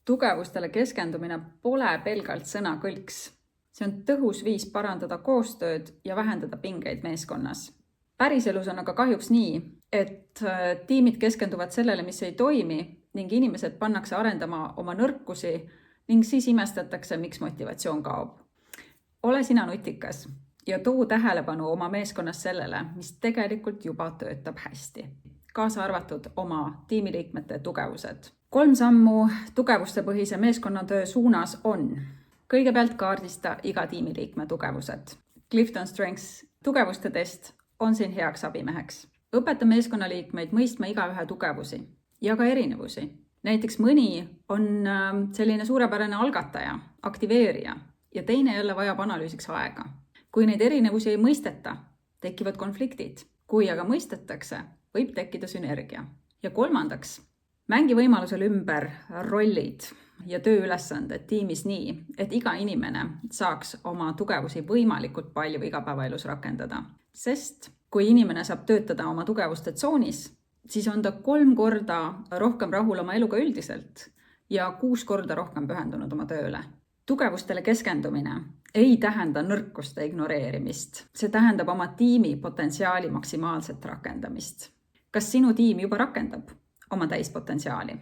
Tugevustele keskendumine pole pelgalt sõnakõlks. See on tõhus viis parandada koostööd ja vähendada pingeid meeskonnas. Päriselus on aga kahjuks nii, et tiimid keskenduvad sellele, mis ei toimi ning inimesed pannakse arendama oma nõrkusi ning siis imestatakse, miks motivatsioon kaob. Ole sina nutikas ja too tähelepanu oma meeskonnas sellele, mis tegelikult juba töötab hästi. Kaasa arvatud oma tiimiliikmete tugevused. 3 sammu tugevustepõhise meeskonnatöö suunas on: kõigepealt kaardista iga tiimiliikme tugevused. Clifton Strengths tugevuste test on siin heaks abimeheks. Õpeta meeskonnaliikmeid mõistma igaühe tugevusi ja ka erinevusi. Näiteks mõni on selline suurepärane algataja, aktiveerija ja teine jälle vajab analüüsiks aega. Kui neid erinevusi ei mõisteta, tekivad konfliktid. Kui aga mõistetakse, võib tekkida sünergia. Ja 3. Mängi võimalusel ümber rollid ja tööülesanded tiimis nii, et iga inimene saaks oma tugevusi võimalikult palju igapäevaelus rakendada. Sest kui inimene saab töötada oma tugevuste tsoonis, siis on ta 3 korda rohkem rahul oma eluga üldiselt ja 6 korda rohkem pühendunud oma tööle. Tugevustele keskendumine ei tähenda nõrkuste ignoreerimist. See tähendab oma tiimi potentsiaali maksimaalset rakendamist. Kas sinu tiim juba rakendab oma täispotentsiaali?